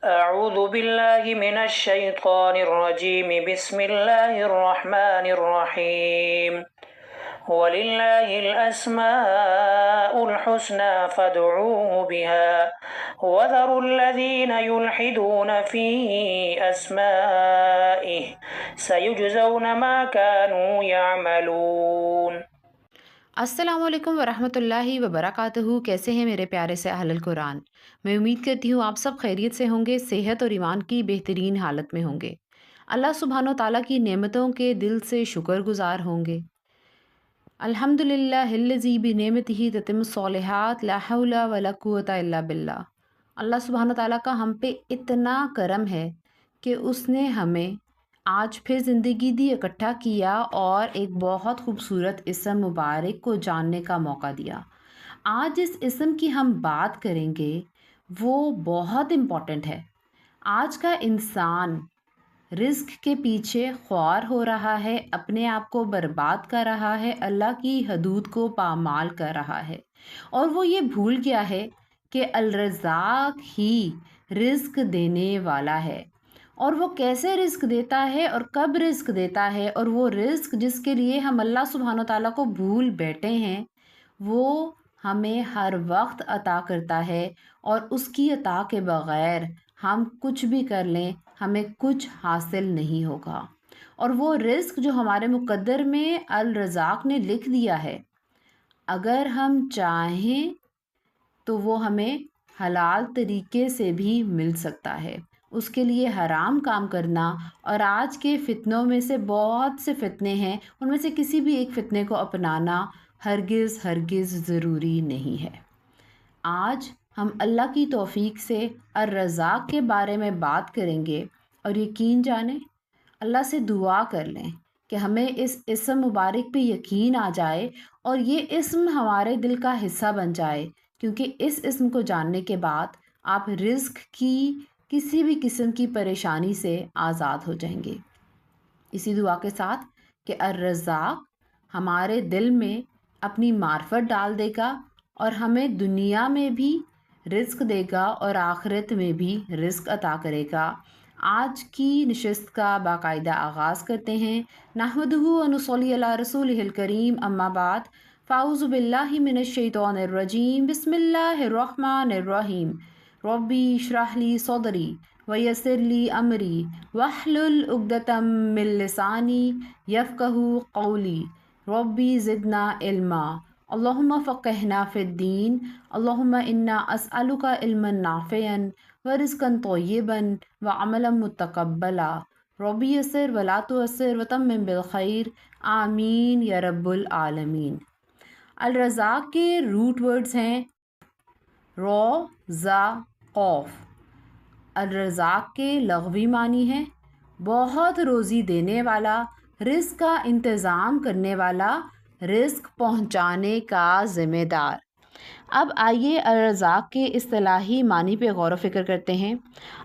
أعوذ بالله من الشيطان الرجيم بسم الله الرحمن الرحيم ولله الأسماء الحسنى فادعوه بها وذروا الذين يلحدون في أسمائه سيجزون ما كانوا يعملون۔ السلام علیکم ورحمۃ اللہ وبرکاتہ۔ کیسے ہیں میرے پیارے سے اہل القرآن؟ میں امید کرتی ہوں آپ سب خیریت سے ہوں گے، صحت اور ایمان کی بہترین حالت میں ہوں گے، اللہ سبحانہ و تعالیٰ کی نعمتوں کے دل سے شکر گزار ہوں گے۔ الحمد للہ الذی بنعمتہ تتم الصالحات لا حول ولا قوۃ الا باللہ۔ اللہ سبحانہ و تعالیٰ کا ہم پہ اتنا کرم ہے کہ اس نے ہمیں آج پھر زندگی دی، اکٹھا کیا اور ایک بہت خوبصورت اسم مبارک کو جاننے کا موقع دیا۔ آج جس اسم کی ہم بات کریں گے وہ بہت امپورٹنٹ ہے۔ آج کا انسان رزق کے پیچھے خوار ہو رہا ہے، اپنے آپ کو برباد کر رہا ہے، اللہ کی حدود کو پامال کر رہا ہے، اور وہ یہ بھول گیا ہے کہ الرزاق ہی رزق دینے والا ہے، اور وہ کیسے رزق دیتا ہے اور کب رزق دیتا ہے، اور وہ رزق جس کے لیے ہم اللہ سبحانہ و تعالیٰ کو بھول بیٹھے ہیں وہ ہمیں ہر وقت عطا کرتا ہے، اور اس کی عطا کے بغیر ہم کچھ بھی کر لیں ہمیں کچھ حاصل نہیں ہوگا۔ اور وہ رزق جو ہمارے مقدر میں الرزاق نے لکھ دیا ہے، اگر ہم چاہیں تو وہ ہمیں حلال طریقے سے بھی مل سکتا ہے۔ اس کے لیے حرام کام کرنا، اور آج کے فتنوں میں سے بہت سے فتنے ہیں، ان میں سے کسی بھی ایک فتنے کو اپنانا ہرگز ضروری نہیں ہے۔ آج ہم اللہ کی توفیق سے الرزاق کے بارے میں بات کریں گے، اور یقین جانیں، اللہ سے دعا کر لیں کہ ہمیں اس اسم مبارک پہ یقین آ جائے اور یہ اسم ہمارے دل کا حصہ بن جائے، کیونکہ اس اسم کو جاننے کے بعد آپ رزق کی کسی بھی قسم کی پریشانی سے آزاد ہو جائیں گے۔ اسی دعا کے ساتھ کہ الرزاق ہمارے دل میں اپنی معرفت ڈال دے گا اور ہمیں دنیا میں بھی رزق دے گا اور آخرت میں بھی رزق عطا کرے گا۔ آج کی نشست کا باقاعدہ آغاز کرتے ہیں۔ نحمدہ و نصلی علی رسولہ الکریم، اما بعد، فاعوذ باللہ من الشیطان الرجیم، بسم اللہ الرحمن الرحیم۔ ربی اشرح لی صدری ویسر لی امری واحلل عقدۃ من لسانی یفقہوا قولی، ربی زدنا علما، اللہم فقہنا فی الدین، اللہم انا اسألک علما نافعا ورزقا طیبا وعملا متقبلا، ربی یسر ولا تعسر وتمم بالخیر، آمین یا رب العالمین۔ الرزاق کے روٹ ورڈز ہیں رو، زا، قوف۔ الرزاق کے لغوی معنی ہے بہت روزی دینے والا، رزق کا انتظام کرنے والا، رزق پہنچانے کا ذمہ دار۔ اب آئیے الرزاق کے اصطلاحی معنی پہ غور و فکر کرتے ہیں۔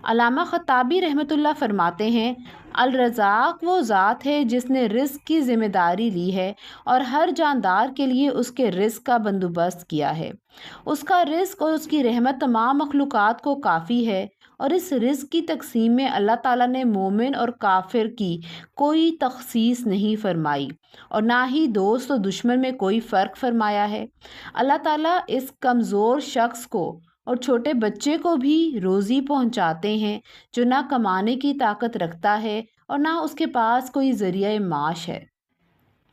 علامہ خطابی رحمۃ اللہ فرماتے ہیں، الرزاق وہ ذات ہے جس نے رزق کی ذمہ داری لی ہے اور ہر جاندار کے لیے اس کے رزق کا بندوبست کیا ہے۔ اس کا رزق اور اس کی رحمت تمام مخلوقات کو کافی ہے، اور اس رزق کی تقسیم میں اللہ تعالیٰ نے مومن اور کافر کی کوئی تخصیص نہیں فرمائی، اور نہ ہی دوست و دشمن میں کوئی فرق فرمایا ہے۔ اللہ تعالیٰ اس کمزور شخص کو اور چھوٹے بچے کو بھی روزی پہنچاتے ہیں جو نہ کمانے کی طاقت رکھتا ہے اور نہ اس کے پاس کوئی ذریعہ معاش ہے،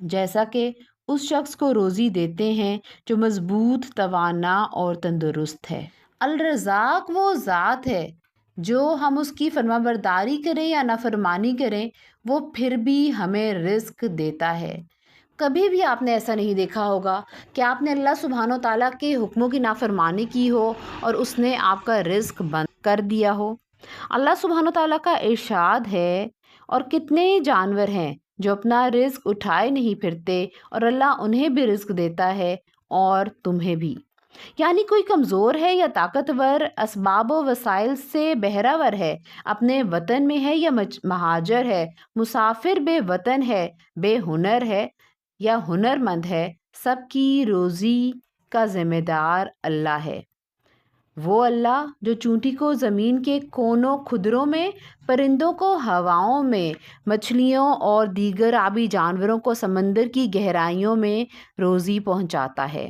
جیسا کہ اس شخص کو روزی دیتے ہیں جو مضبوط، توانا اور تندرست ہے۔ الرزاق وہ ذات ہے جو ہم اس کی فرما برداری کریں یا نافرمانی کریں وہ پھر بھی ہمیں رزق دیتا ہے۔ کبھی بھی آپ نے ایسا نہیں دیکھا ہوگا کہ آپ نے اللہ سبحانہ و تعالیٰ کے حکموں کی نافرمانی کی ہو اور اس نے آپ کا رزق بند کر دیا ہو۔ اللہ سبحانہ و تعالیٰ کا ارشاد ہے، اور کتنے جانور ہیں جو اپنا رزق اٹھائے نہیں پھرتے اور اللہ انہیں بھی رزق دیتا ہے اور تمہیں بھی۔ یعنی کوئی کمزور ہے یا طاقتور، اسباب و وسائل سے بہرہ ور ہے، اپنے وطن میں ہے یا مہاجر ہے، مسافر بے وطن ہے، بے ہنر ہے یا ہنر مند ہے، سب کی روزی کا ذمہ دار اللہ ہے۔ وہ اللہ جو چونٹی کو زمین کے کونوں کھدروں میں، پرندوں کو ہواؤں میں، مچھلیوں اور دیگر آبی جانوروں کو سمندر کی گہرائیوں میں روزی پہنچاتا ہے۔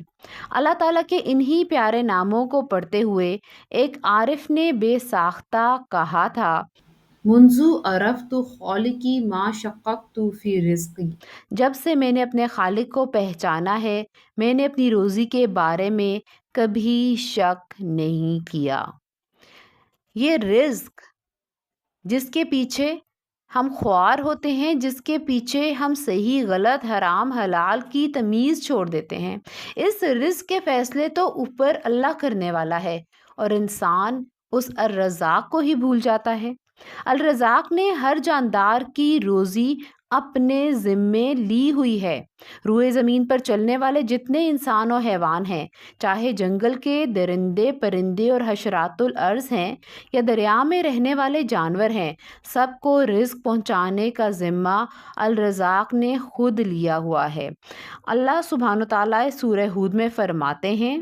اللہ تعالیٰ کے انہی پیارے ناموں کو پڑھتے ہوئے ایک عارف نے بے ساختہ کہا تھا، منذ عرفت خالقی ما شققت فی رزقی، جب سے میں نے اپنے خالق کو پہچانا ہے، میں نے اپنی روزی کے بارے میں کبھی شک نہیں کیا۔ یہ رزق جس کے پیچھے ہم خوار ہوتے ہیں، جس کے پیچھے ہم صحیح غلط حرام حلال کی تمیز چھوڑ دیتے ہیں، اس رزق کے فیصلے تو اوپر اللہ کرنے والا ہے، اور انسان اس الرزاق کو ہی بھول جاتا ہے۔ الرزاق نے ہر جاندار کی روزی اپنے ذمے لی ہوئی ہے۔ روئے زمین پر چلنے والے جتنے انسان و حیوان ہیں، چاہے جنگل کے درندے پرندے اور حشرات الارض ہیں یا دریا میں رہنے والے جانور ہیں، سب کو رزق پہنچانے کا ذمہ الرزاق نے خود لیا ہوا ہے۔ اللہ سبحانہ وتعالیٰ سورہ ہود میں فرماتے ہیں،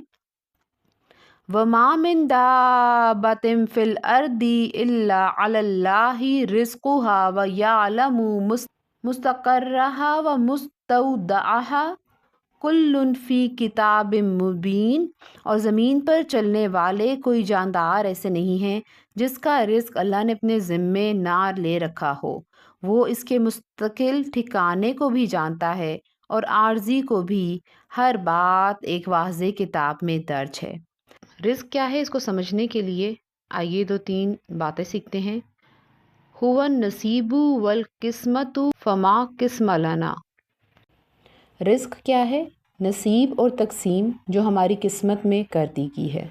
وَمَا مِن دَابَّةٍ فِي الْأَرْضِ إِلَّا عَلَى اللَّهِ رِزْقُهَا وَيَعْلَمُ مُسْتَقَرَّهَا وَمُسْتَوْدَعَهَا كُلٌّ فِي كِتَابٍ مُبِينٍ، اور زمین پر چلنے والے کوئی جاندار ایسے نہیں ہیں جس کا رزق اللہ نے اپنے ذمے نہ لے رکھا ہو۔ وہ اس کے مستقل ٹھکانے کو بھی جانتا ہے اور عارضی کو بھی، ہر بات ایک واضح کتاب میں درج ہے۔ رزق کیا ہے، اس کو سمجھنے کے لیے آئیے 2-3 باتیں سیکھتے ہیں۔ هو النصیب والقسمت فما قسم لنا۔ رزق کیا ہے؟ نصیب اور تقسیم جو ہماری قسمت میں کر دی گئی ہے،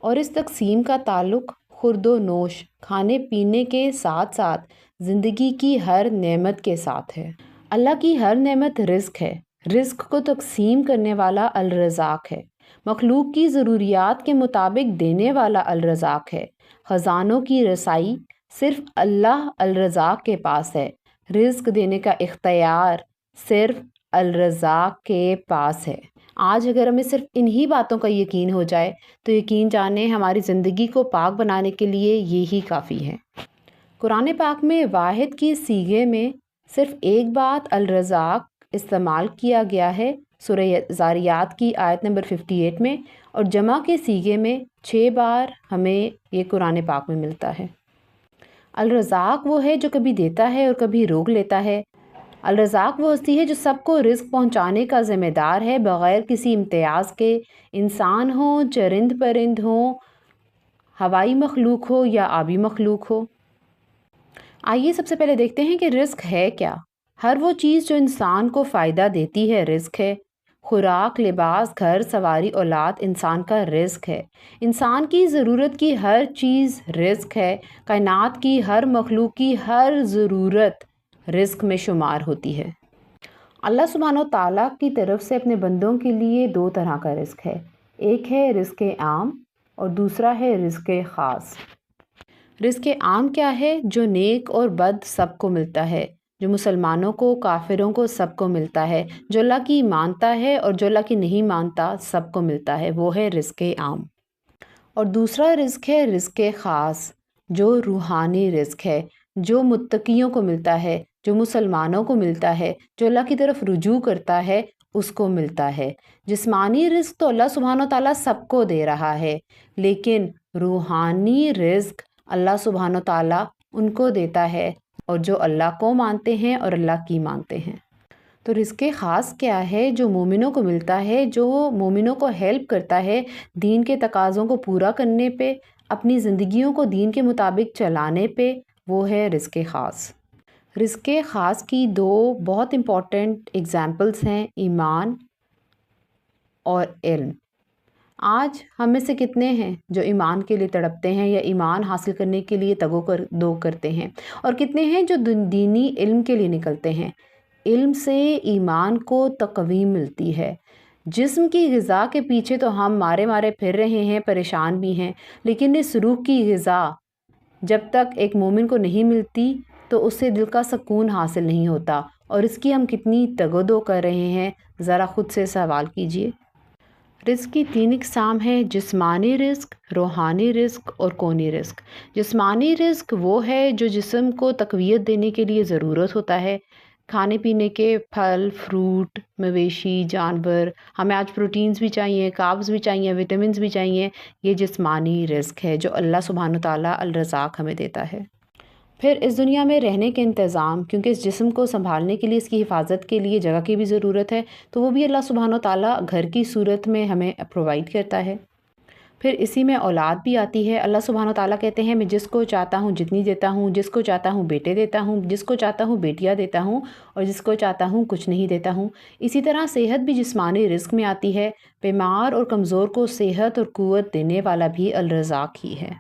اور اس تقسیم کا تعلق خورد و نوش، کھانے پینے کے ساتھ ساتھ زندگی کی ہر نعمت کے ساتھ ہے۔ اللہ کی ہر نعمت رزق ہے۔ رزق کو تقسیم کرنے والا الرزاق ہے۔ مخلوق کی ضروریات کے مطابق دینے والا الرزاق ہے۔ خزانوں کی رسائی صرف اللہ الرزاق کے پاس ہے۔ رزق دینے کا اختیار صرف الرزاق کے پاس ہے۔ آج اگر ہمیں صرف انہی باتوں کا یقین ہو جائے تو یقین جانیں ہماری زندگی کو پاک بنانے کے لیے یہی کافی ہے۔ قرآن پاک میں واحد کی صیغے میں صرف ایک بات الرزاق استعمال کیا گیا ہے، سورہ ذاریات کی آیت نمبر 58 میں، اور جمع کے صیغے میں 6 بار ہمیں یہ قرآن پاک میں ملتا ہے۔ الرزاق وہ ہے جو کبھی دیتا ہے اور کبھی روک لیتا ہے۔ الرزاق وہ ہستی ہے جو سب کو رزق پہنچانے کا ذمہ دار ہے، بغیر کسی امتیاز کے، انسان ہوں، چرند پرند ہوں، ہوائی مخلوق ہو یا آبی مخلوق ہو۔ آئیے سب سے پہلے دیکھتے ہیں کہ رزق ہے کیا۔ ہر وہ چیز جو انسان کو فائدہ دیتی ہے رزق ہے۔ خوراک، لباس، گھر، سواری، اولاد انسان کا رزق ہے۔ انسان کی ضرورت کی ہر چیز رزق ہے۔ کائنات کی ہر مخلوق کی ہر ضرورت رزق میں شمار ہوتی ہے۔ اللہ سبحانہ وتعالیٰ کی طرف سے اپنے بندوں کے لیے 2 طرح کا رزق ہے، ایک ہے رزق عام اور دوسرا ہے رزق خاص۔ رزق عام کیا ہے؟ جو نیک اور بد سب کو ملتا ہے، جو مسلمانوں کو، کافروں کو، سب کو ملتا ہے، جو اللہ کی مانتا ہے اور جو اللہ کی نہیں مانتا سب کو ملتا ہے، وہ ہے رزق عام۔ اور دوسرا رزق ہے رزق خاص، جو روحانی رزق ہے، جو متقیوں کو ملتا ہے، جو مسلمانوں کو ملتا ہے، جو اللہ کی طرف رجوع کرتا ہے اس کو ملتا ہے۔ جسمانی رزق تو اللہ سبحانہ وتعالیٰ سب کو دے رہا ہے، لیکن روحانی رزق اللہ سبحانہ وتعالیٰ ان کو دیتا ہے اور جو اللہ کو مانتے ہیں اور اللہ کی مانتے ہیں۔ تو رزق خاص کیا ہے؟ جو مومنوں کو ملتا ہے، جو مومنوں کو ہیلپ کرتا ہے دین کے تقاضوں کو پورا کرنے پہ، اپنی زندگیوں کو دین کے مطابق چلانے پہ، وہ ہے رزق خاص۔ رزق خاص کی 2 بہت امپورٹنٹ اگزامپلس ہیں، ایمان اور علم۔ آج ہم میں سے کتنے ہیں جو ایمان کے لیے تڑپتے ہیں یا ایمان حاصل کرنے کے لیے تگ و دو کرتے ہیں، اور کتنے ہیں جو دینی علم کے لیے نکلتے ہیں؟ علم سے ایمان کو تقویم ملتی ہے۔ جسم کی غذا کے پیچھے تو ہم مارے پھر رہے ہیں، پریشان بھی ہیں، لیکن اس روح کی غذا جب تک ایک مومن کو نہیں ملتی تو اس سے دل کا سکون حاصل نہیں ہوتا، اور اس کی ہم کتنی تگ و دو کر رہے ہیں، ذرا خود سے سوال کیجئے۔ رزق کی 3 اقسام ہیں: جسمانی رزق، روحانی رزق اور کونی رزق۔ جسمانی رزق وہ ہے جو جسم کو تقویت دینے کے لیے ضرورت ہوتا ہے، کھانے پینے کے پھل، فروٹ، مویشی، جانور، ہمیں آج پروٹینز بھی چاہیے، کاربز بھی چاہیے، وٹامنز بھی چاہیے، یہ جسمانی رزق ہے جو اللہ سبحانہ وتعالیٰ الرزاق ہمیں دیتا ہے۔ پھر اس دنیا میں رہنے کے انتظام، کیونکہ اس جسم کو سنبھالنے کے لیے، اس کی حفاظت کے لیے جگہ کی بھی ضرورت ہے، تو وہ بھی اللہ سبحانہ وتعالیٰ گھر کی صورت میں ہمیں پرووائڈ کرتا ہے۔ پھر اسی میں اولاد بھی آتی ہے۔ اللہ سبحانہ وتعالیٰ کہتے ہیں میں جس کو چاہتا ہوں جتنی دیتا ہوں، جس کو چاہتا ہوں بیٹے دیتا ہوں، جس کو چاہتا ہوں بیٹیاں دیتا ہوں، اور جس کو چاہتا ہوں کچھ نہیں دیتا ہوں۔ اسی طرح صحت بھی جسمانی رزق میں آتی ہے۔ بیمار اور کمزور کو صحت اور قوت دینے والا بھی الرزاق ہی ہے۔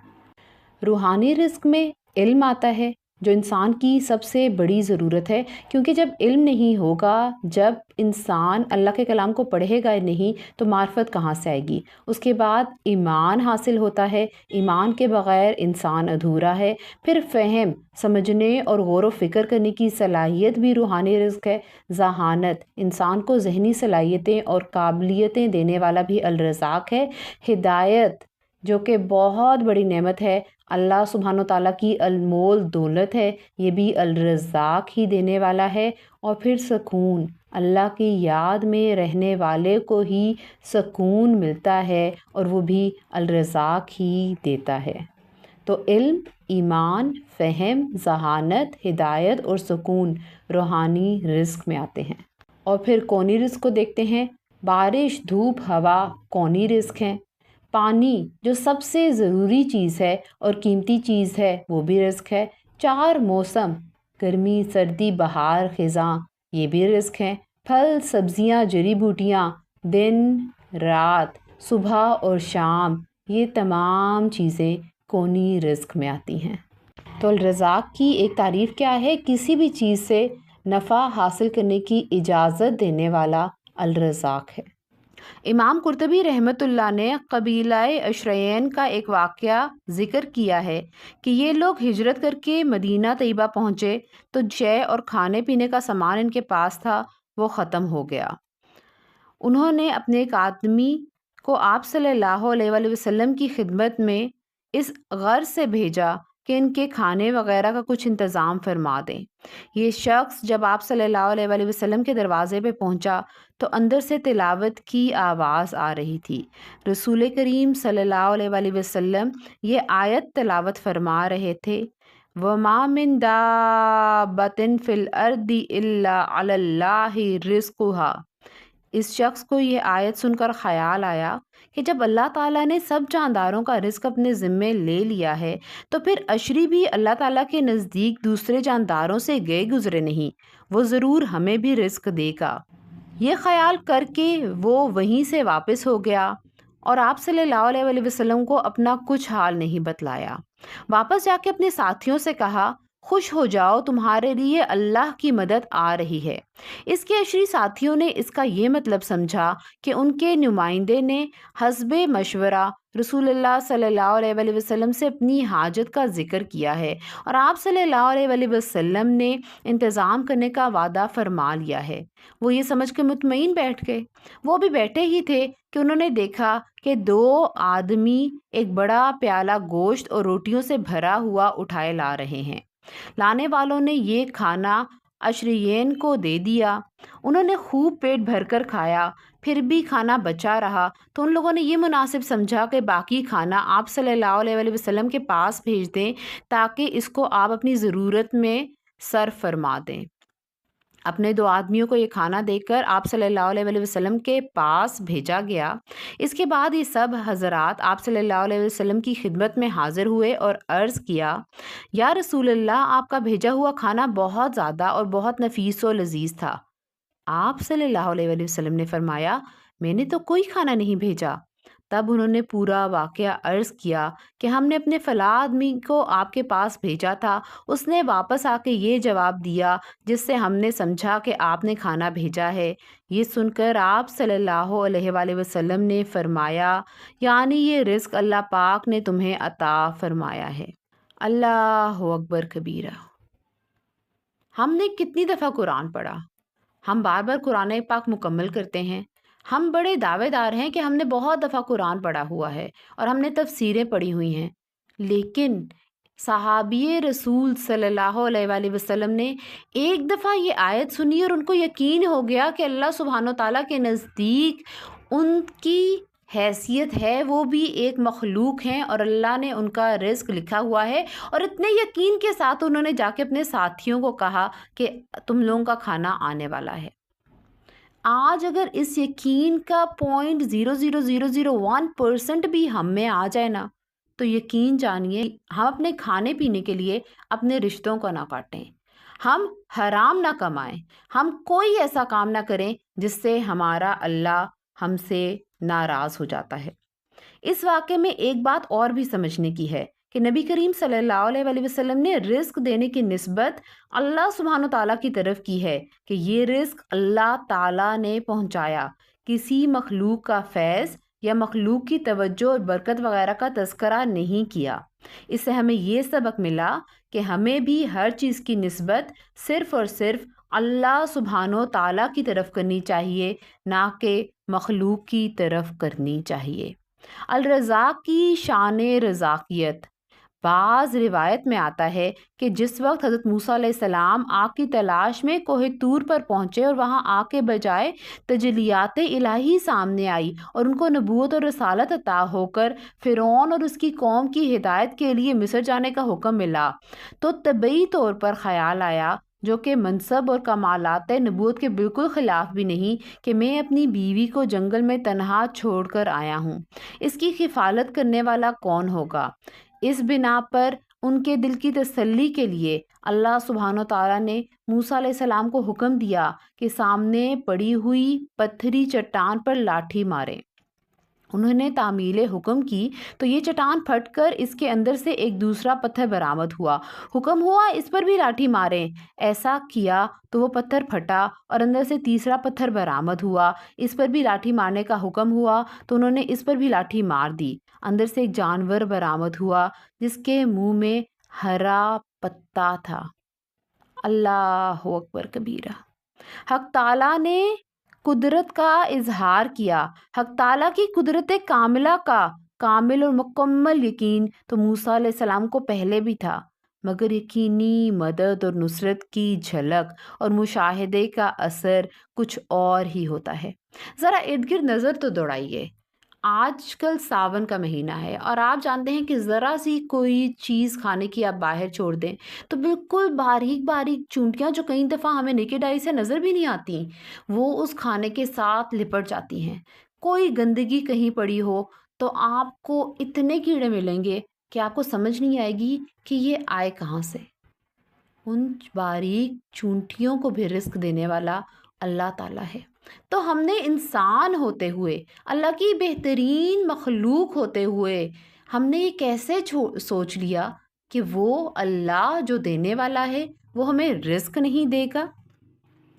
روحانی رزق میں علم آتا ہے جو انسان کی سب سے بڑی ضرورت ہے، کیونکہ جب علم نہیں ہوگا، جب انسان اللہ کے کلام کو پڑھے گا نہیں تو معرفت کہاں سے آئے گی۔ اس کے بعد ایمان حاصل ہوتا ہے، ایمان کے بغیر انسان ادھورا ہے۔ پھر فہم، سمجھنے اور غور و فکر کرنے کی صلاحیت بھی روحانی رزق ہے۔ ذہانت، انسان کو ذہنی صلاحیتیں اور قابلیتیں دینے والا بھی الرزاق ہے۔ ہدایت، جو کہ بہت بڑی نعمت ہے، اللہ سبحانہ وتعالیٰ کی انمول دولت ہے، یہ بھی الرزاق ہی دینے والا ہے۔ اور پھر سکون، اللہ کی یاد میں رہنے والے کو ہی سکون ملتا ہے اور وہ بھی الرزاق ہی دیتا ہے۔ تو علم، ایمان، فہم، ذہانت، ہدایت اور سکون روحانی رزق میں آتے ہیں۔ اور پھر کونی رزق کو دیکھتے ہیں۔ بارش، دھوپ، ہوا کونی رزق ہیں۔ پانی جو سب سے ضروری چیز ہے اور قیمتی چیز ہے وہ بھی رزق ہے۔ 4 موسم، گرمی، سردی، بہار، خزاں، یہ بھی رزق ہیں۔ پھل، سبزیاں، جڑی بوٹیاں، دن، رات، صبح اور شام، یہ تمام چیزیں کونی رزق میں آتی ہیں۔ تو الرزاق کی ایک تعریف کیا ہے؟ کسی بھی چیز سے نفع حاصل کرنے کی اجازت دینے والا الرزاق ہے۔ امام قرطبی رحمۃ اللہ نے قبیلہ اشرعین کا ایک واقعہ ذکر کیا ہے کہ یہ لوگ ہجرت کر کے مدینہ طیبہ پہنچے تو شے اور کھانے پینے کا سامان ان کے پاس تھا، وہ ختم ہو گیا۔ انہوں نے اپنے ایک آدمی کو آپ صلی اللہ علیہ وآلہ وسلم کی خدمت میں اس غرض سے بھیجا کہ ان کے کھانے وغیرہ کا کچھ انتظام فرما دیں۔ یہ شخص جب آپ صلی اللہ علیہ وآلہ وسلم کے دروازے پہ پہنچا تو اندر سے تلاوت کی آواز آ رہی تھی۔ رسول کریم صلی اللہ علیہ وآلہ وسلم یہ آیت تلاوت فرما رہے تھے: وَمَا مِن دَابَّةٍ فِي الْأَرْضِ إِلَّا عَلَى اللَّهِ رِزْقُهَا۔ اس شخص کو یہ آیت سن کر خیال آیا کہ جب اللہ تعالیٰ نے سب جانداروں کا رزق اپنے ذمے لے لیا ہے تو پھر اشری بھی اللہ تعالیٰ کے نزدیک دوسرے جانداروں سے گئے گزرے نہیں، وہ ضرور ہمیں بھی رزق دے گا۔ یہ خیال کر کے وہ وہیں سے واپس ہو گیا اور آپ صلی اللہ علیہ وآلہ وسلم کو اپنا کچھ حال نہیں بتلایا۔ واپس جا کے اپنے ساتھیوں سے کہا: خوش ہو جاؤ، تمہارے لیے اللہ کی مدد آ رہی ہے۔ اس کے عشری ساتھیوں نے اس کا یہ مطلب سمجھا کہ ان کے نمائندے نے حسب مشورہ رسول اللہ صلی اللہ علیہ وآلہ وسلم سے اپنی حاجت کا ذکر کیا ہے اور آپ صلی اللہ علیہ وآلہ وسلم نے انتظام کرنے کا وعدہ فرما لیا ہے۔ وہ یہ سمجھ کے مطمئن بیٹھ گئے۔ وہ بھی بیٹھے ہی تھے کہ انہوں نے دیکھا کہ 2 آدمی ایک بڑا پیالہ گوشت اور روٹیوں سے بھرا ہوا اٹھائے لا رہے ہیں۔ لانے والوں نے یہ کھانا اشریین کو دے دیا۔ انہوں نے خوب پیٹ بھر کر کھایا، پھر بھی کھانا بچا رہا تو ان لوگوں نے یہ مناسب سمجھا کہ باقی کھانا آپ صلی اللہ علیہ وآلہ وسلم کے پاس بھیج دیں تاکہ اس کو آپ اپنی ضرورت میں صرف فرما دیں۔ اپنے 2 آدمیوں کو یہ کھانا دے کر آپ صلی اللہ علیہ وآلہ وسلم کے پاس بھیجا گیا۔ اس کے بعد یہ سب حضرات آپ صلی اللہ علیہ وسلم کی خدمت میں حاضر ہوئے اور عرض کیا: یا رسول اللہ، آپ کا بھیجا ہوا کھانا بہت زیادہ اور بہت نفیس و لذیذ تھا۔ آپ صلی اللہ علیہ وآلہ وسلم نے فرمایا: میں نے تو کوئی کھانا نہیں بھیجا۔ تب انہوں نے پورا واقعہ عرض کیا کہ ہم نے اپنے فلاں آدمی کو آپ کے پاس بھیجا تھا، اس نے واپس آ کے یہ جواب دیا جس سے ہم نے سمجھا کہ آپ نے کھانا بھیجا ہے۔ یہ سن کر آپ صلی اللہ علیہ وآلہ وسلم نے فرمایا: یعنی یہ رزق اللہ پاک نے تمہیں عطا فرمایا ہے۔ اللہ اکبر کبیرہ۔ ہم نے کتنی دفعہ قرآن پڑھا، ہم بار بار قرآن پاک مکمل کرتے ہیں، ہم بڑے دعوے دار ہیں کہ ہم نے بہت دفعہ قرآن پڑھا ہوا ہے اور ہم نے تفسیریں پڑھی ہوئی ہیں، لیکن صحابی رسول صلی اللہ علیہ وآلہ وسلم نے ایک دفعہ یہ آیت سنی اور ان کو یقین ہو گیا کہ اللہ سبحانہ و تعالیٰ کے نزدیک ان کی حیثیت ہے، وہ بھی ایک مخلوق ہیں اور اللہ نے ان کا رزق لکھا ہوا ہے، اور اتنے یقین کے ساتھ انہوں نے جا کے اپنے ساتھیوں کو کہا کہ تم لوگوں کا کھانا آنے والا ہے۔ آج اگر اس یقین کا 0.00001% بھی ہم میں آ جائے نا، تو یقین جانیے ہم اپنے کھانے پینے کے لیے اپنے رشتوں کو نہ کاٹیں، ہم حرام نہ کمائیں، ہم کوئی ایسا کام نہ کریں جس سے ہمارا اللہ ہم سے ناراض ہو جاتا ہے۔ اس واقعے میں ایک بات اور بھی سمجھنے کی ہے کہ نبی کریم صلی اللہ علیہ وآلہ وسلم نے رزق دینے کی نسبت اللہ سبحانہ و تعالیٰ کی طرف کی ہے کہ یہ رزق اللہ تعالیٰ نے پہنچایا، کسی مخلوق کا فیض یا مخلوق کی توجہ اور برکت وغیرہ کا تذکرہ نہیں کیا۔ اس سے ہمیں یہ سبق ملا کہ ہمیں بھی ہر چیز کی نسبت صرف اور صرف اللہ سبحانہ و تعالیٰ کی طرف کرنی چاہیے، نہ کہ مخلوق کی طرف کرنی چاہیے۔ الرزاق کی شان رزاقیت، بعض روایت میں آتا ہے کہ جس وقت حضرت موسیٰ علیہ السلام آگ کی تلاش میں کوہ طور پر پہنچے اور وہاں آگ کے بجائے تجلیات الہی سامنے آئی اور ان کو نبوت اور رسالت عطا ہو کر فرعون اور اس کی قوم کی ہدایت کے لیے مصر جانے کا حکم ملا، تو طبعی طور پر خیال آیا، جو کہ منصب اور کمالات نبوت کے بالکل خلاف بھی نہیں، کہ میں اپنی بیوی کو جنگل میں تنہا چھوڑ کر آیا ہوں، اس کی کفالت کرنے والا کون ہوگا؟ اس بنا پر ان کے دل کی تسلی کے لیے اللہ سبحانہ و تعالیٰ نے موسیٰ علیہ السلام کو حکم دیا کہ سامنے پڑی ہوئی پتھری چٹان پر لاٹھی مارے۔ انہوں نے تعمیل حکم کی تو یہ چٹان پھٹ کر اس کے اندر سے ایک دوسرا پتھر برآمد ہوا، حکم ہوا اس پر بھی لاٹھی ماریں، ایسا کیا تو وہ پتھر پھٹا اور اندر سے تیسرا پتھر برآمد ہوا، اس پر بھی لاٹھی مارنے کا حکم ہوا تو انہوں نے اس پر بھی لاٹھی مار دی، اندر سے ایک جانور برآمد ہوا جس کے منہ میں ہرا پتا تھا۔ اللہ اکبر کبیرہ۔ حق تعالیٰ نے قدرت کا اظہار کیا، حق تعالیٰ کی قدرت کاملہ کا کامل اور مکمل یقین تو موسیٰ علیہ السلام کو پہلے بھی تھا، مگر یقینی مدد اور نصرت کی جھلک اور مشاہدے کا اثر کچھ اور ہی ہوتا ہے۔ ذرا ارد گرد نظر تو دوڑائیے، آج کل ساون کا مہینہ ہے اور آپ جانتے ہیں کہ ذرا سی کوئی چیز کھانے کی آپ باہر چھوڑ دیں تو بالکل باریک باریک چونٹیاں جو کئی دفعہ ہمیں نیکڈ آئی سے نظر بھی نہیں آتی، وہ اس کھانے کے ساتھ لپٹ جاتی ہیں۔ کوئی گندگی کہیں پڑی ہو تو آپ کو اتنے کیڑے ملیں گے کہ آپ کو سمجھ نہیں آئے گی کہ یہ آئے کہاں سے۔ ان باریک چونٹیوں کو بھی رزق دینے والا اللہ تعالیٰ ہے، تو ہم نے انسان ہوتے ہوئے، اللہ کی بہترین مخلوق ہوتے ہوئے، ہم نے یہ کیسے سوچ لیا کہ وہ اللہ جو دینے والا ہے وہ ہمیں رزق نہیں دے گا؟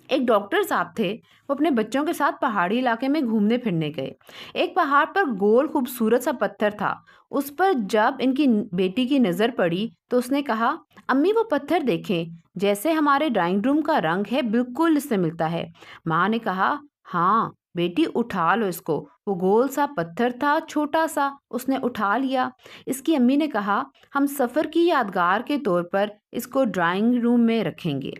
ایک ڈاکٹر صاحب تھے، وہ اپنے بچوں کے ساتھ پہاڑی علاقے میں گھومنے پھرنے گئے۔ ایک پہاڑ پر گول خوبصورت سا پتھر تھا، اس پر جب ان کی بیٹی کی نظر پڑی تو اس نے کہا، امی وہ پتھر دیکھیں، جیسے ہمارے ڈرائنگ روم کا رنگ ہے بالکل اس سے ملتا ہے۔ ماں نے کہا، ہاں بیٹی اٹھا لو اس کو، وہ گول سا پتھر تھا چھوٹا سا، اس نے اٹھا لیا۔ اس کی امی نے کہا، ہم سفر کی یادگار کے طور پر اس کو ڈرائنگ روم میں رکھیں گے۔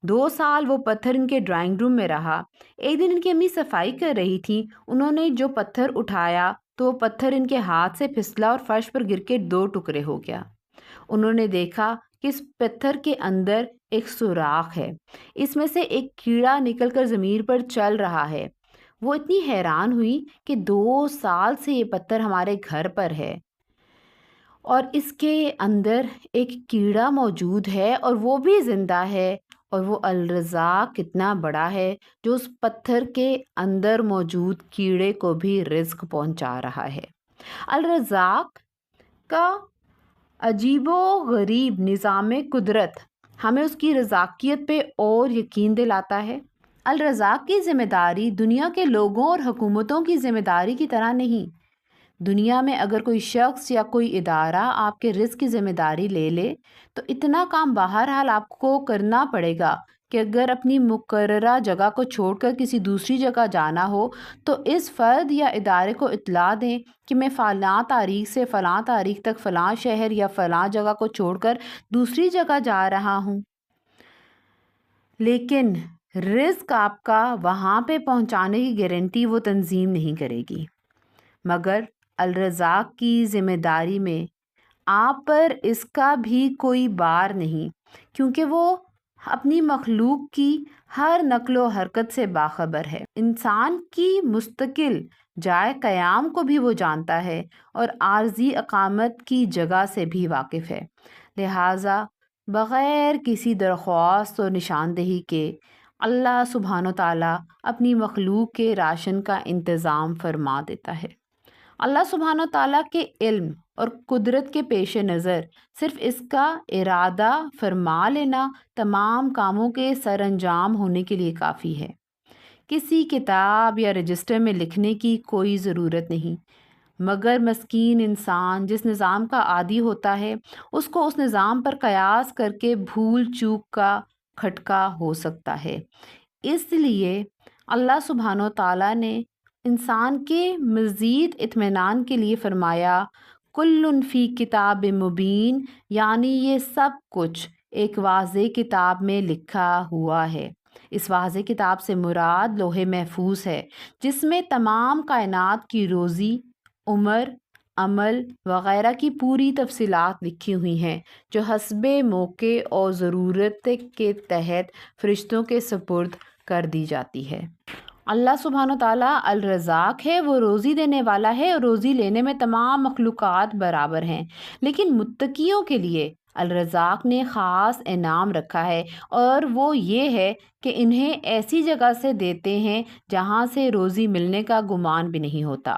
2 سال وہ پتھر ان کے ڈرائنگ روم میں رہا۔ ایک دن ان کی امی صفائی کر رہی تھی، انہوں نے جو پتھر اٹھایا تو وہ پتھر ان کے ہاتھ سے پھسلا اور فرش پر گر کے 2 ٹکڑے ہو گیا۔ انہوں نے دیکھا کہ اس پتھر کے اندر ایک سوراخ ہے، اس میں سے ایک کیڑا نکل کر زمین پر چل رہا ہے۔ وہ اتنی حیران ہوئی کہ 2 سال سے یہ پتھر ہمارے گھر پر ہے اور اس کے اندر ایک کیڑا موجود ہے اور وہ بھی زندہ ہے، اور وہ الرزاق کتنا بڑا ہے جو اس پتھر کے اندر موجود کیڑے کو بھی رزق پہنچا رہا ہے۔ الرزاق کا عجیب و غریب نظام قدرت ہمیں اس کی رزاقیت پہ اور یقین دلاتا ہے۔ الرزاق کی ذمہ داری دنیا کے لوگوں اور حکومتوں کی ذمہ داری کی طرح نہیں۔ دنیا میں اگر کوئی شخص یا کوئی ادارہ آپ کے رزق کی ذمہ داری لے لے تو اتنا کام بہرحال آپ کو کرنا پڑے گا کہ اگر اپنی مقررہ جگہ کو چھوڑ کر کسی دوسری جگہ جانا ہو تو اس فرد یا ادارے کو اطلاع دیں کہ میں فلاں تاریخ سے فلاں تاریخ تک فلاں شہر یا فلاں جگہ کو چھوڑ کر دوسری جگہ جا رہا ہوں۔ لیکن رزق آپ کا وہاں پہ پہنچانے کی گارنٹی وہ تنظیم نہیں کرے گی، مگر الرزاق کی ذمہ داری میں آپ پر اس کا بھی کوئی بار نہیں، کیونکہ وہ اپنی مخلوق کی ہر نقل و حرکت سے باخبر ہے۔ انسان کی مستقل جائے قیام کو بھی وہ جانتا ہے اور عارضی اقامت کی جگہ سے بھی واقف ہے، لہٰذا بغیر کسی درخواست و نشاندہی کے اللہ سبحانہ و تعالیٰ اپنی مخلوق کے راشن کا انتظام فرما دیتا ہے۔ اللہ سبحانہ و تعالیٰ کے علم اور قدرت کے پیش نظر صرف اس کا ارادہ فرما لینا تمام کاموں کے سر انجام ہونے کے لیے کافی ہے۔ کسی کتاب یا رجسٹر میں لکھنے کی کوئی ضرورت نہیں، مگر مسکین انسان جس نظام کا عادی ہوتا ہے اس کو اس نظام پر قیاس کر کے بھول چوک کا کھٹکا ہو سکتا ہے۔ اس لیے اللہ سبحانہ و تعالیٰ نے انسان کے مزید اطمینان کے لیے فرمایا کل فی کتاب مبین، یعنی یہ سب کچھ ایک واضح کتاب میں لکھا ہوا ہے۔ اس واضح کتاب سے مراد لوح محفوظ ہے، جس میں تمام کائنات کی روزی، عمر، عمل وغیرہ کی پوری تفصیلات لکھی ہوئی ہیں، جو حسب موقع اور ضرورت کے تحت فرشتوں کے سپرد کر دی جاتی ہے۔ اللہ سبحانہ تعالیٰ الرزاق ہے، وہ روزی دینے والا ہے اور روزی لینے میں تمام مخلوقات برابر ہیں، لیکن متقیوں کے لیے الرزاق نے خاص انعام رکھا ہے، اور وہ یہ ہے کہ انہیں ایسی جگہ سے دیتے ہیں جہاں سے روزی ملنے کا گمان بھی نہیں ہوتا۔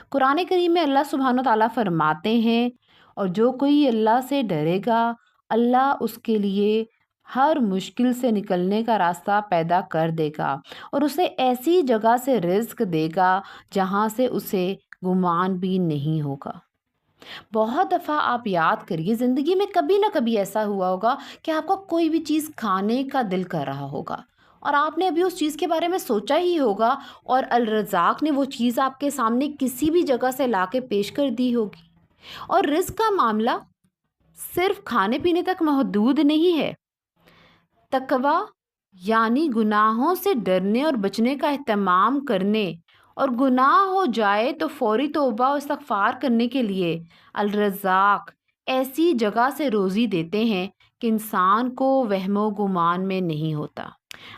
قرآن کریم میں اللہ سبحانہ تعالیٰ فرماتے ہیں، اور جو کوئی اللہ سے ڈرے گا اللہ اس کے لیے ہر مشکل سے نکلنے کا راستہ پیدا کر دے گا اور اسے ایسی جگہ سے رزق دے گا جہاں سے اسے گمان بھی نہیں ہوگا۔ بہت دفعہ آپ یاد کریے زندگی میں کبھی نہ کبھی ایسا ہوا ہوگا کہ آپ کو کوئی بھی چیز کھانے کا دل کر رہا ہوگا اور آپ نے ابھی اس چیز کے بارے میں سوچا ہی ہوگا اور الرزاق نے وہ چیز آپ کے سامنے کسی بھی جگہ سے لا کے پیش کر دی ہوگی۔ اور رزق کا معاملہ صرف کھانے پینے تک محدود نہیں ہے۔ تقویٰ یعنی گناہوں سے ڈرنے اور بچنے کا اہتمام کرنے، اور گناہ ہو جائے تو فوری توبہ و استغفار کرنے کے لیے الرزاق ایسی جگہ سے روزی دیتے ہیں کہ انسان کو وہم و گمان میں نہیں ہوتا۔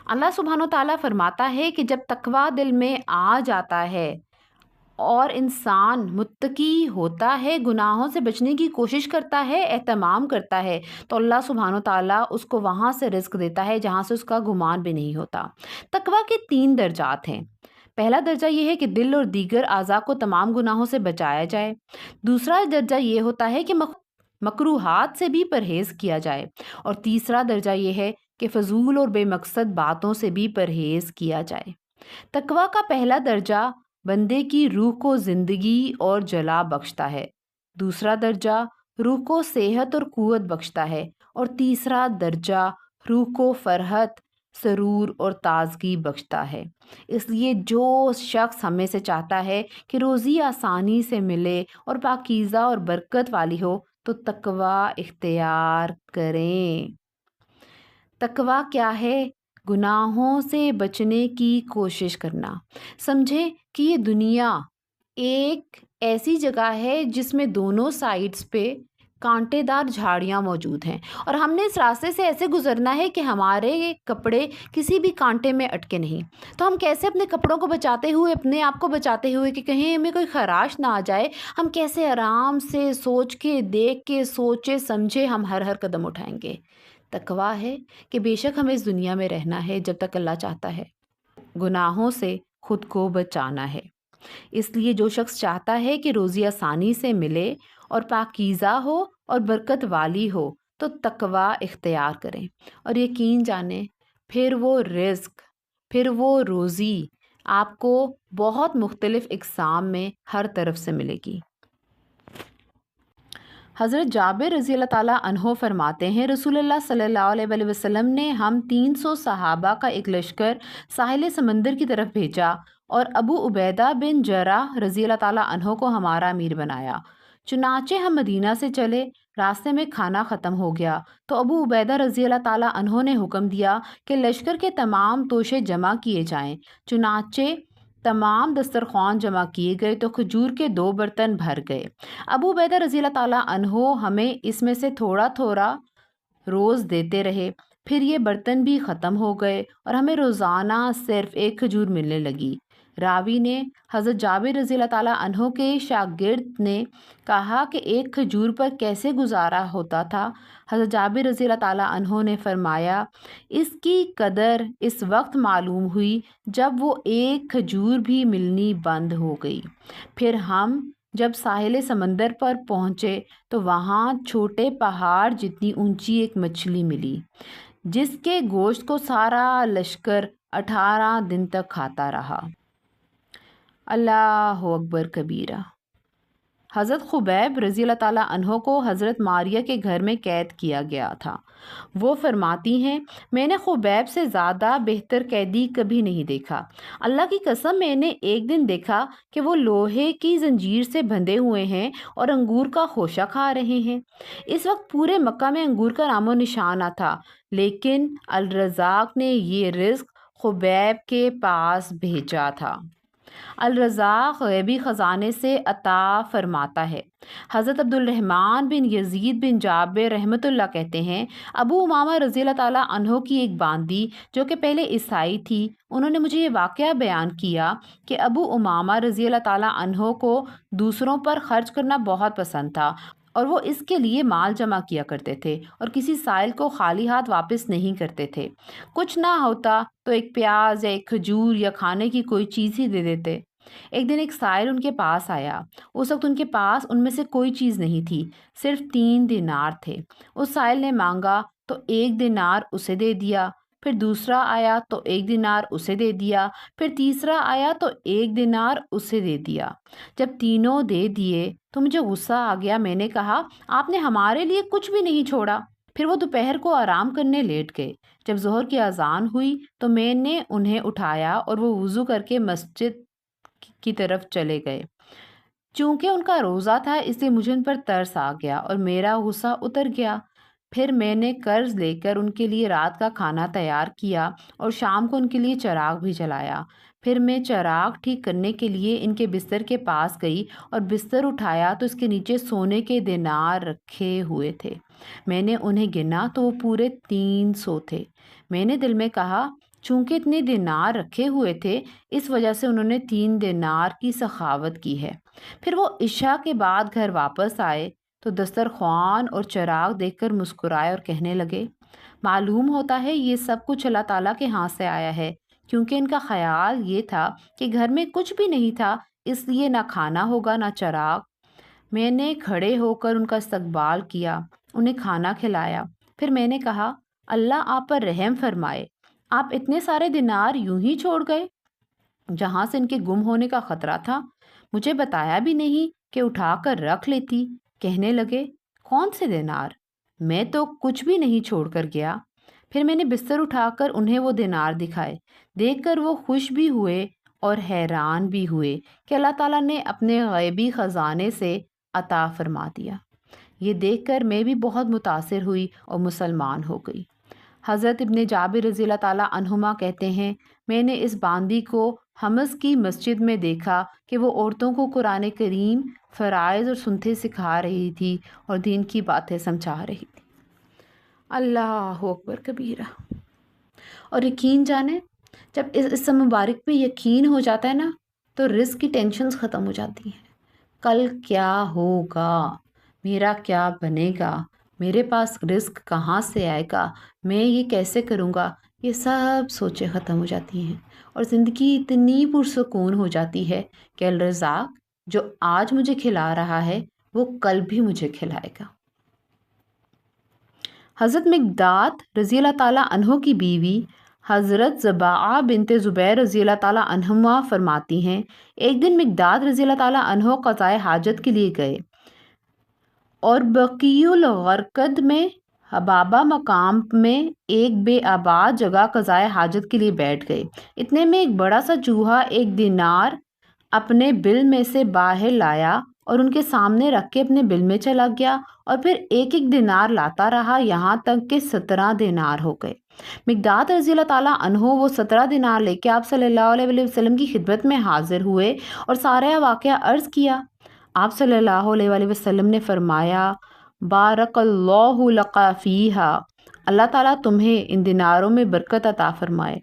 اللہ سبحانہ و تعالیٰ فرماتا ہے کہ جب تقویٰ دل میں آ جاتا ہے اور انسان متقی ہوتا ہے، گناہوں سے بچنے کی کوشش کرتا ہے، اہتمام کرتا ہے، تو اللہ سبحانہ و تعالیٰ اس کو وہاں سے رزق دیتا ہے جہاں سے اس کا گمان بھی نہیں ہوتا۔ تقویٰ کے 3 درجات ہیں۔ پہلا درجہ یہ ہے کہ دل اور دیگر اعضاء کو تمام گناہوں سے بچایا جائے۔ دوسرا درجہ یہ ہوتا ہے کہ مکروہات سے بھی پرہیز کیا جائے، اور تیسرا درجہ یہ ہے کہ فضول اور بے مقصد باتوں سے بھی پرہیز کیا جائے۔ تقویٰ کا پہلا درجہ بندے کی روح کو زندگی اور جلا بخشتا ہے، دوسرا درجہ روح کو صحت اور قوت بخشتا ہے، اور تیسرا درجہ روح کو فرحت، سرور اور تازگی بخشتا ہے۔ اس لیے جو شخص ہمیں سے چاہتا ہے کہ روزی آسانی سے ملے اور پاکیزہ اور برکت والی ہو تو تقویٰ اختیار کریں۔ تقویٰ کیا ہے؟ گناہوں سے بچنے کی کوشش کرنا۔ سمجھیں کہ یہ دنیا ایک ایسی جگہ ہے جس میں دونوں سائڈز پہ کانٹے دار جھاڑیاں موجود ہیں، اور ہم نے اس راستے سے ایسے گزرنا ہے کہ ہمارے کپڑے کسی بھی کانٹے میں اٹکے نہیں۔ تو ہم کیسے اپنے کپڑوں کو بچاتے ہوئے، اپنے آپ کو بچاتے ہوئے کہ کہیں ہمیں کوئی خراش نہ آ جائے، ہم کیسے آرام سے سوچ کے، دیکھ کے، سوچے سمجھے ہم ہر قدم اٹھائیں گے۔ تقویٰ ہے کہ بے شک ہمیں اس دنیا میں رہنا ہے جب تک اللہ چاہتا ہے، گناہوں سے خود کو بچانا ہے۔ اس لیے جو شخص چاہتا ہے کہ روزی آسانی سے ملے اور پاکیزہ ہو اور برکت والی ہو تو تقویٰ اختیار کریں، اور یقین جانیں پھر وہ رزق، پھر وہ روزی آپ کو بہت مختلف اقسام میں ہر طرف سے ملے گی۔ حضرت جابر رضی اللہ تعالیٰ عنہ فرماتے ہیں رسول اللہ صلی اللہ علیہ وسلم نے ہم 300 صحابہ کا ایک لشکر ساحل سمندر کی طرف بھیجا اور ابو عبیدہ بن جراح رضی اللہ تعالیٰ عنہ کو ہمارا امیر بنایا۔ چنانچہ ہم مدینہ سے چلے، راستے میں کھانا ختم ہو گیا تو ابو عبیدہ رضی اللہ تعالیٰ عنہ نے حکم دیا کہ لشکر کے تمام توشے جمع کیے جائیں۔ چنانچہ تمام دسترخوان جمع کیے گئے تو کھجور کے 2 برتن بھر گئے۔ ابو عبیدہ رضی اللہ تعالیٰ عنہ ہمیں اس میں سے تھوڑا تھوڑا روز دیتے رہے، پھر یہ برتن بھی ختم ہو گئے اور ہمیں روزانہ صرف 1 کھجور ملنے لگی۔ راوی نے حضرت جابر رضی اللہ تعالیٰ عنہ کے شاگرد نے کہا کہ 1 کھجور پر کیسے گزارا ہوتا تھا؟ حضرت جابر رضی اللہ تعالیٰ عنہ نے فرمایا اس کی قدر اس وقت معلوم ہوئی جب وہ 1 کھجور بھی ملنی بند ہو گئی۔ پھر ہم جب ساحل سمندر پر پہنچے تو وہاں چھوٹے پہاڑ جتنی اونچی ایک مچھلی ملی جس کے گوشت کو سارا لشکر 18 دن تک کھاتا رہا۔ اللہ اکبر کبیرہ۔ حضرت خبیب رضی اللہ تعالیٰ عنہ کو حضرت ماریہ کے گھر میں قید کیا گیا تھا۔ وہ فرماتی ہیں میں نے خبیب سے زیادہ بہتر قیدی کبھی نہیں دیکھا۔ اللہ کی قسم میں نے ایک دن دیکھا کہ وہ لوہے کی زنجیر سے بندھے ہوئے ہیں اور انگور کا خوشہ کھا رہے ہیں۔ اس وقت پورے مکہ میں انگور کا نام و نشان نہ تھا، لیکن الرزاق نے یہ رزق خبیب کے پاس بھیجا تھا۔ الرزاق غیبی خزانے سے عطا فرماتا ہے۔ حضرت عبد الرحمن بن یزید بن جابر رحمۃ اللہ کہتے ہیں ابو امامہ رضی اللہ تعالیٰ عنہ کی ایک باندی جو کہ پہلے عیسائی تھی، انہوں نے مجھے یہ واقعہ بیان کیا کہ ابو امامہ رضی اللہ تعالیٰ عنہ کو دوسروں پر خرچ کرنا بہت پسند تھا اور وہ اس کے لیے مال جمع کیا کرتے تھے اور کسی سائل کو خالی ہاتھ واپس نہیں کرتے تھے۔ کچھ نہ ہوتا تو 1 پیاز یا 1 کھجور یا کھانے کی کوئی چیز ہی دے دیتے۔ ایک دن ایک سائل ان کے پاس آیا۔ اس وقت ان کے پاس ان میں سے کوئی چیز نہیں تھی، صرف 3 دینار تھے۔ اس سائل نے مانگا تو 1 دینار اسے دے دیا، پھر دوسرا آیا تو 1 دینار اسے دے دیا، پھر تیسرا آیا تو 1 دینار اسے دے دیا۔ جب تینوں دے دیے تو مجھے غصہ آ گیا۔ میں نے کہا آپ نے ہمارے لیے کچھ بھی نہیں چھوڑا۔ پھر وہ دوپہر کو آرام کرنے لیٹ گئے۔ جب ظہر کی اذان ہوئی تو میں نے انہیں اٹھایا اور وہ وضو کر کے مسجد کی طرف چلے گئے۔ چونکہ ان کا روزہ تھا اس لیے مجھے ان پر ترس آ گیا اور میرا غصہ اتر گیا۔ پھر میں نے قرض لے کر ان کے لیے رات کا کھانا تیار کیا اور شام کو ان کے لیے چراغ بھی جلایا۔ پھر میں چراغ ٹھیک کرنے کے لیے ان کے بستر کے پاس گئی اور بستر اٹھایا تو اس کے نیچے سونے کے دینار رکھے ہوئے تھے۔ میں نے انہیں گنا تو وہ پورے 300 تھے۔ میں نے دل میں کہا چونکہ اتنے دینار رکھے ہوئے تھے اس وجہ سے انہوں نے 3 دینار کی سخاوت کی ہے۔ پھر وہ عشاء کے بعد گھر واپس آئے تو دسترخوان اور چراغ دیکھ کر مسکرائے اور کہنے لگے معلوم ہوتا ہے یہ سب کچھ اللہ تعالیٰ کے ہاتھ سے آیا ہے، کیونکہ ان کا خیال یہ تھا کہ گھر میں کچھ بھی نہیں تھا، اس لیے نہ کھانا ہوگا نہ چراغ۔ میں نے کھڑے ہو کر ان کا استقبال کیا، انہیں کھانا کھلایا۔ پھر میں نے کہا اللہ آپ پر رحم فرمائے، آپ اتنے سارے دینار یوں ہی چھوڑ گئے جہاں سے ان کے گم ہونے کا خطرہ تھا، مجھے بتایا بھی نہیں کہ اٹھا کر رکھ لیتی۔ کہنے لگے کون سے دینار؟ میں تو کچھ بھی نہیں چھوڑ کر گیا۔ پھر میں نے بستر اٹھا کر انہیں وہ دینار دکھائے، دیکھ کر وہ خوش بھی ہوئے اور حیران بھی ہوئے کہ اللہ تعالیٰ نے اپنے غیبی خزانے سے عطا فرما دیا۔ یہ دیکھ کر میں بھی بہت متاثر ہوئی اور مسلمان ہو گئی۔ حضرت ابن جابر رضی اللہ تعالیٰ عنہما کہتے ہیں میں نے اس باندی کو حمص کی مسجد میں دیکھا کہ وہ عورتوں کو قرآن کریم فرائض اور سنتیں سکھا رہی تھی اور دین کی باتیں سمجھا رہی تھی۔ اللہ اکبر کبیرہ۔ اور یقین جانے جب اس مبارک پہ یقین ہو جاتا ہے نا تو رزق کی ٹینشنز ختم ہو جاتی ہیں۔ کل کیا ہوگا، میرا کیا بنے گا، میرے پاس رزق کہاں سے آئے گا، میں یہ کیسے کروں گا، یہ سب سوچیں ختم ہو جاتی ہیں اور زندگی اتنی پرسکون ہو جاتی ہے کہ الرزاق جو آج مجھے کھلا رہا ہے وہ کل بھی مجھے کھلائے گا۔ حضرت مقداد رضی اللہ تعالیٰ عنہ کی بیوی حضرت زباعہ بنت زبیر رضی اللہ تعالیٰ عنہما فرماتی ہیں ایک دن مقداد رضی اللہ تعالیٰ عنہ قضائے حاجت کے لیے گئے اور بقیع الغرقد میں حبابہ مقام میں ایک بے آباد جگہ قضائے حاجت کے لیے بیٹھ گئے۔ اتنے میں ایک بڑا سا چوہا ایک دینار اپنے بل میں سے باہر لایا اور ان کے سامنے رکھ کے اپنے بل میں چلا گیا، اور پھر ایک ایک دینار لاتا رہا یہاں تک کہ 17 دینار ہو گئے۔ مقداد رضی اللہ تعالیٰ عنہ وہ 17 دینار لے کے آپ صلی اللہ علیہ وسلم کی خدمت میں حاضر ہوئے اور سارا واقعہ عرض کیا۔ آپ صلی اللہ علیہ وسلم نے فرمایا، بارک اللہ لک فیہا، اللہ تعالیٰ تمہیں ان دیناروں میں برکت عطا فرمائے۔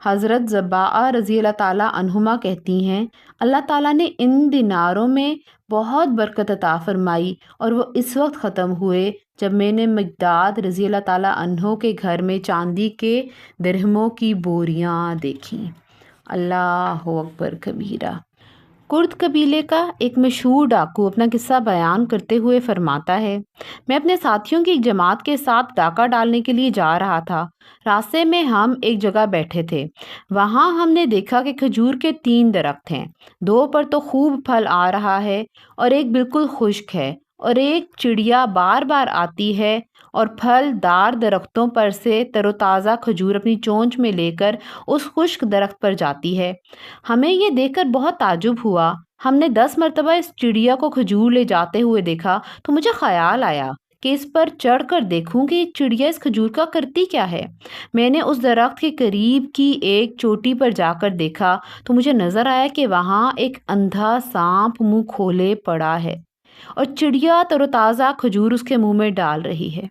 حضرت زباء رضی اللہ تعالیٰ عنہما کہتی ہیں، اللہ تعالیٰ نے ان دیناروں میں بہت برکت عطا فرمائی اور وہ اس وقت ختم ہوئے جب میں نے مقداد رضی اللہ تعالیٰ عنہ کے گھر میں چاندی کے درہموں کی بوریاں دیکھیں۔ اللہ اکبر کبیرہ۔ کرد قبیلے کا ایک مشہور ڈاکو اپنا قصہ بیان کرتے ہوئے فرماتا ہے، میں اپنے ساتھیوں کی ایک جماعت کے ساتھ ڈاکہ ڈالنے کے لیے جا رہا تھا۔ راستے میں ہم ایک جگہ بیٹھے تھے، وہاں ہم نے دیکھا کہ کھجور کے 3 درخت ہیں، 2 پر تو خوب پھل آ رہا ہے اور ایک بالکل خشک ہے، اور ایک چڑیا بار بار آتی ہے اور پھل دار درختوں پر سے تر و تازہ کھجور اپنی چونچ میں لے کر اس خشک درخت پر جاتی ہے۔ ہمیں یہ دیکھ کر بہت تعجب ہوا۔ ہم نے 10 مرتبہ اس چڑیا کو کھجور لے جاتے ہوئے دیکھا تو مجھے خیال آیا کہ اس پر چڑھ کر دیکھوں کہ یہ چڑیا اس کھجور کا کرتی کیا ہے۔ میں نے اس درخت کے قریب کی ایک چوٹی پر جا کر دیکھا تو مجھے نظر آیا کہ وہاں ایک اندھا سانپ منہ کھولے پڑا ہے اور چڑیا تر و تازہ کھجور اس کے منہ میں ڈال رہی ہے۔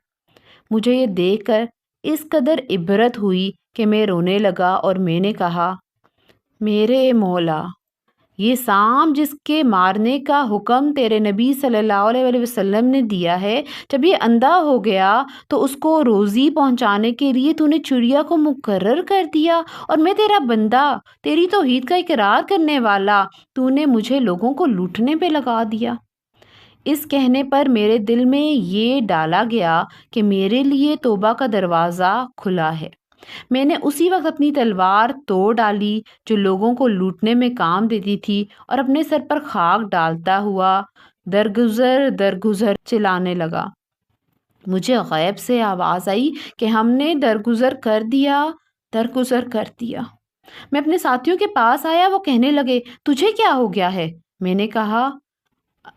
مجھے یہ دیکھ کر اس قدر عبرت ہوئی کہ میں رونے لگا اور میں نے کہا، میرے مولا، یہ سانپ جس کے مارنے کا حکم تیرے نبی صلی اللہ علیہ وسلم نے دیا ہے، جب یہ اندھا ہو گیا تو اس کو روزی پہنچانے کے لیے تو نے چڑیا کو مقرر کر دیا، اور میں تیرا بندہ، تیری توحید کا اقرار کرنے والا، تو نے مجھے لوگوں کو لوٹنے پہ لگا دیا۔ اس کہنے پر میرے دل میں یہ ڈالا گیا کہ میرے لیے توبہ کا دروازہ کھلا ہے۔ میں نے اسی وقت اپنی تلوار توڑ ڈالی جو لوگوں کو لوٹنے میں کام دیتی تھی، اور اپنے سر پر خاک ڈالتا ہوا درگزر درگزر چلانے لگا۔ مجھے غیب سے آواز آئی کہ ہم نے درگزر کر دیا، درگزر کر دیا۔ میں اپنے ساتھیوں کے پاس آیا، وہ کہنے لگے، تجھے کیا ہو گیا ہے؟ میں نے کہا،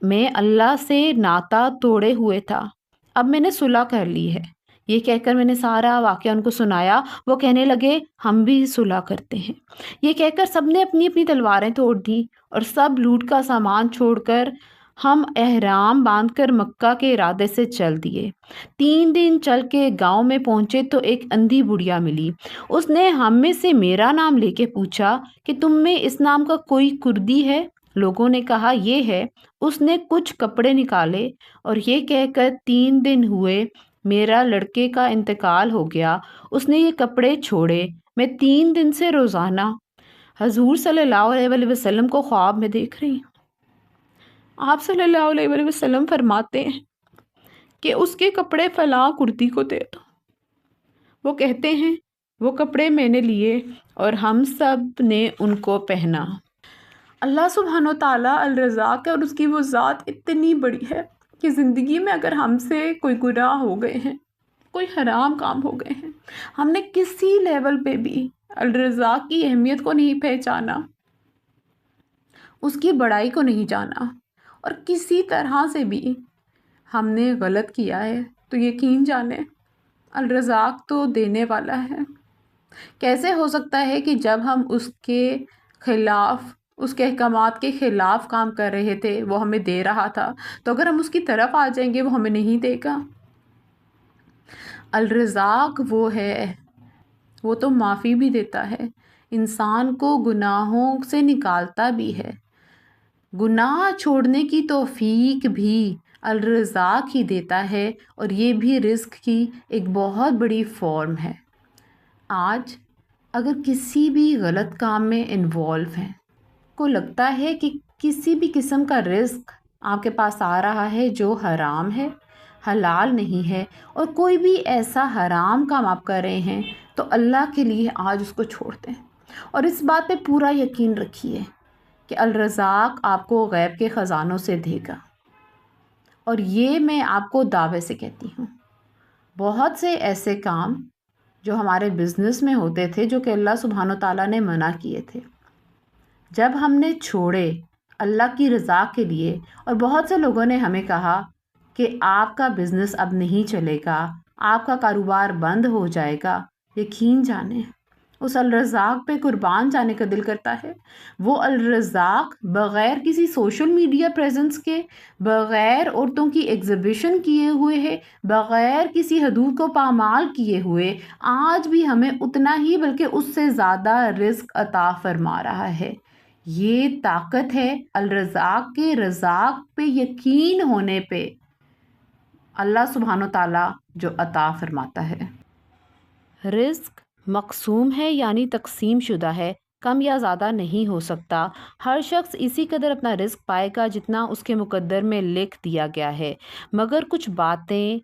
میں اللہ سے ناطہ توڑے ہوئے تھا، اب میں نے صلح کر لی ہے۔ یہ کہہ کر میں نے سارا واقعہ ان کو سنایا۔ وہ کہنے لگے، ہم بھی صلح کرتے ہیں۔ یہ کہہ کر سب نے اپنی اپنی تلواریں توڑ دیں اور سب لوٹ کا سامان چھوڑ کر ہم احرام باندھ کر مکہ کے ارادے سے چل دیے۔ 3 دن چل کے گاؤں میں پہنچے تو ایک اندھی بڑھیا ملی۔ اس نے ہم میں سے میرا نام لے کے پوچھا کہ تم میں اس نام کا کوئی کردی ہے؟ لوگوں نے کہا، یہ ہے۔ اس نے کچھ کپڑے نکالے اور یہ کہہ کر 3 دن ہوئے میرا لڑکے کا انتقال ہو گیا، اس نے یہ کپڑے چھوڑے۔ میں 3 دن سے روزانہ حضور صلی اللہ علیہ وسلم کو خواب میں دیکھ رہی ہوں۔ آپ صلی اللہ علیہ وسلم فرماتے ہیں کہ اس کے کپڑے فلاں کردی کو دے دو۔ وہ کہتے ہیں، وہ کپڑے میں نے لیے اور ہم سب نے ان کو پہنا۔ اللہ سبحانہ و تعالیٰ الرزاق ہے، اور اس کی وہ ذات اتنی بڑی ہے کہ زندگی میں اگر ہم سے کوئی گناہ ہو گئے ہیں، کوئی حرام کام ہو گئے ہیں، ہم نے کسی لیول پہ بھی الرزاق کی اہمیت کو نہیں پہچانا، اس کی بڑائی کو نہیں جانا، اور کسی طرح سے بھی ہم نے غلط کیا ہے، تو یقین جانیں الرزاق تو دینے والا ہے۔ کیسے ہو سکتا ہے کہ جب ہم اس کے خلاف، اس کے احکامات کے خلاف کام کر رہے تھے وہ ہمیں دے رہا تھا، تو اگر ہم اس کی طرف آ جائیں گے وہ ہمیں نہیں دے گا۔ الرزاق وہ ہے، وہ تو معافی بھی دیتا ہے، انسان کو گناہوں سے نکالتا بھی ہے، گناہ چھوڑنے کی توفیق بھی الرزاق ہی دیتا ہے، اور یہ بھی رزق کی ایک بہت بڑی فارم ہے۔ آج اگر کسی بھی غلط کام میں انوالو ہیں، کو لگتا ہے کہ کسی بھی قسم کا رزق آپ کے پاس آ رہا ہے جو حرام ہے، حلال نہیں ہے، اور کوئی بھی ایسا حرام کام آپ کر رہے ہیں، تو اللہ کے لیے آج اس کو چھوڑ دیں، اور اس بات پہ پورا یقین رکھیے کہ الرزاق آپ کو غیب کے خزانوں سے دے گا۔ اور یہ میں آپ کو دعوے سے کہتی ہوں، بہت سے ایسے کام جو ہمارے بزنس میں ہوتے تھے جو کہ اللہ سبحانہ تعالیٰ نے منع کیے تھے، جب ہم نے چھوڑے اللہ کی رضا کے لیے، اور بہت سے لوگوں نے ہمیں کہا کہ آپ کا بزنس اب نہیں چلے گا، آپ کا کاروبار بند ہو جائے گا، یقین جانیں اس الرزاق پہ قربان جانے کا دل کرتا ہے۔ وہ الرزاق بغیر کسی سوشل میڈیا پریزنس کے، بغیر عورتوں کی ایگزیبیشن کیے ہوئے ہے، بغیر کسی حدود کو پامال کیے ہوئے آج بھی ہمیں اتنا ہی بلکہ اس سے زیادہ رزق عطا فرما رہا ہے۔ یہ طاقت ہے الرزاق کے رزاق پہ یقین ہونے پہ، اللہ سبحانہ تعالیٰ جو عطا فرماتا ہے۔ رزق مقسوم ہے یعنی تقسیم شدہ ہے، کم یا زیادہ نہیں ہو سکتا۔ ہر شخص اسی قدر اپنا رزق پائے گا جتنا اس کے مقدر میں لکھ دیا گیا ہے، مگر کچھ باتیں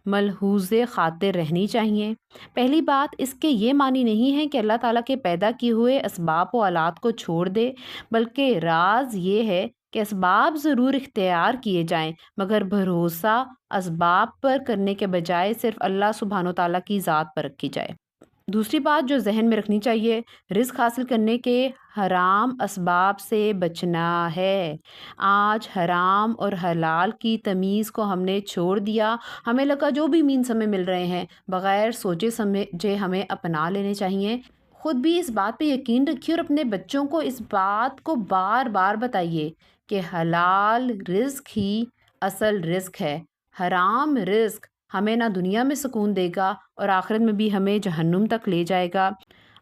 ملحوظ خاطر رہنی چاہیے۔ پہلی بات اس کے یہ معنی نہیں ہے کہ اللہ تعالیٰ کے پیدا کیے ہوئے اسباب و آلات کو چھوڑ دے، بلکہ راز یہ ہے کہ اسباب ضرور اختیار کیے جائیں، مگر بھروسہ اسباب پر کرنے کے بجائے صرف اللہ سبحانہ تعالیٰ کی ذات پر رکھی جائے۔ دوسری بات جو ذہن میں رکھنی چاہیے، رزق حاصل کرنے کے حرام اسباب سے بچنا ہے۔ آج حرام اور حلال کی تمیز کو ہم نے چھوڑ دیا، ہمیں لگا جو بھی مینس ہمیں مل رہے ہیں بغیر سوچے سمجھے ہمیں اپنا لینے چاہیے۔ خود بھی اس بات پہ یقین رکھیے اور اپنے بچوں کو اس بات کو بار بار بتائیے کہ حلال رزق ہی اصل رزق ہے، حرام رزق ہمیں نہ دنیا میں سکون دے گا اور آخرت میں بھی ہمیں جہنم تک لے جائے گا۔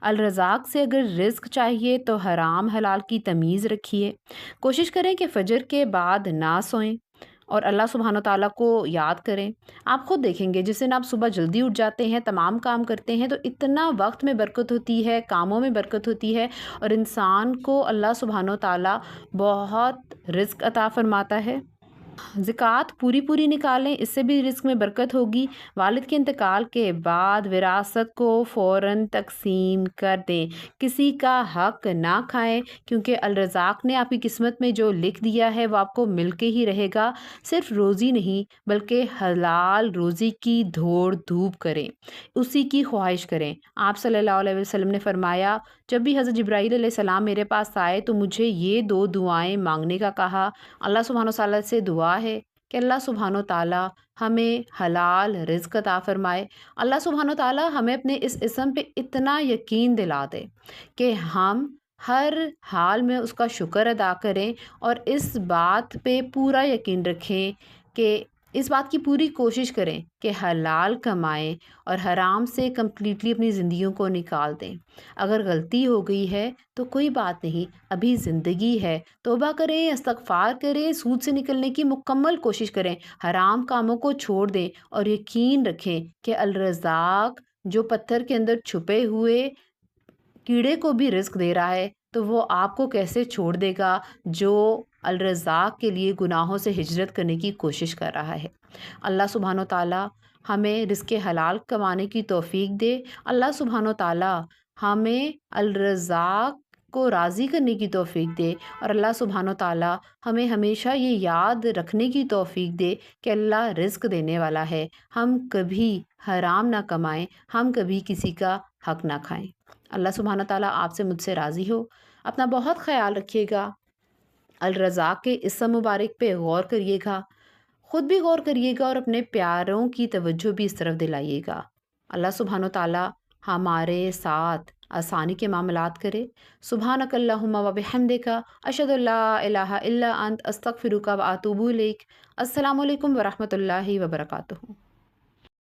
الرزاق سے اگر رزق چاہیے تو حرام حلال کی تمیز رکھیے، کوشش کریں کہ فجر کے بعد نہ سوئیں اور اللہ سبحانہ تعالیٰ کو یاد کریں۔ آپ خود دیکھیں گے جس دن آپ صبح جلدی اٹھ جاتے ہیں، تمام کام کرتے ہیں، تو اتنا وقت میں برکت ہوتی ہے، کاموں میں برکت ہوتی ہے، اور انسان کو اللہ سبحانہ تعالیٰ بہت رزق عطا فرماتا ہے۔ زکوٰۃ پوری نکالیں، اس سے بھی رزق میں برکت ہوگی۔ والد کے انتقال کے بعد وراثت کو فوراً تقسیم کر دیں، کسی کا حق نہ کھائیں، کیونکہ الرزاق نے آپ کی قسمت میں جو لکھ دیا ہے وہ آپ کو مل کے ہی رہے گا۔ صرف روزی نہیں بلکہ حلال روزی کی دوڑ دھوپ کریں، اسی کی خواہش کریں۔ آپ صلی اللہ علیہ وسلم نے فرمایا، جب بھی حضرت جبرائیل علیہ السلام میرے پاس آئے تو مجھے یہ 2 دعائیں مانگنے کا کہا۔ اللہ سبحانہ تعالیٰ سے دعا ہے کہ اللہ سبحانہ تعالیٰ ہمیں حلال رزق عطا فرمائے۔ اللہ سبحانہ تعالیٰ ہمیں اپنے اس اسم پہ اتنا یقین دلا دے کہ ہم ہر حال میں اس کا شکر ادا کریں، اور اس بات پہ پورا یقین رکھیں کہ اس بات کی پوری کوشش کریں کہ حلال کمائیں اور حرام سے کمپلیٹلی اپنی زندگیوں کو نکال دیں۔ اگر غلطی ہو گئی ہے تو کوئی بات نہیں، ابھی زندگی ہے، توبہ کریں، استغفار کریں، سود سے نکلنے کی مکمل کوشش کریں، حرام کاموں کو چھوڑ دیں، اور یقین رکھیں کہ الرزاق جو پتھر کے اندر چھپے ہوئے کیڑے کو بھی رزق دے رہا ہے، تو وہ آپ کو کیسے چھوڑ دے گا جو الرزاق کے لیے گناہوں سے ہجرت کرنے کی کوشش کر رہا ہے۔ اللہ سبحانہ تعالیٰ ہمیں رزق حلال کمانے کی توفیق دے۔ اللہ سبحانہ تعالیٰ ہمیں الرزاق کو راضی کرنے کی توفیق دے، اور اللہ سبحانہ تعالیٰ ہمیں ہمیشہ یہ یاد رکھنے کی توفیق دے کہ اللہ رزق دینے والا ہے، ہم کبھی حرام نہ کمائیں، ہم کبھی کسی کا حق نہ کھائیں۔ اللہ سبحانہ تعالیٰ آپ سے مجھ سے راضی ہو۔ اپنا بہت خیال رکھیے گا، الرزاق کے اسم مبارک پہ غور کریے گا، خود بھی غور کریے گا، اور اپنے پیاروں کی توجہ بھی اس طرف دلائیے گا۔ اللہ سبحانہ تعالیٰ ہمارے ساتھ آسانی کے معاملات کرے۔ سبحانک اللہم و بحمدک، اشہد ان لا الہ الا انت، استغفرک و اتوب الیک۔ السلام علیکم ورحمۃ اللہ وبرکاتہ۔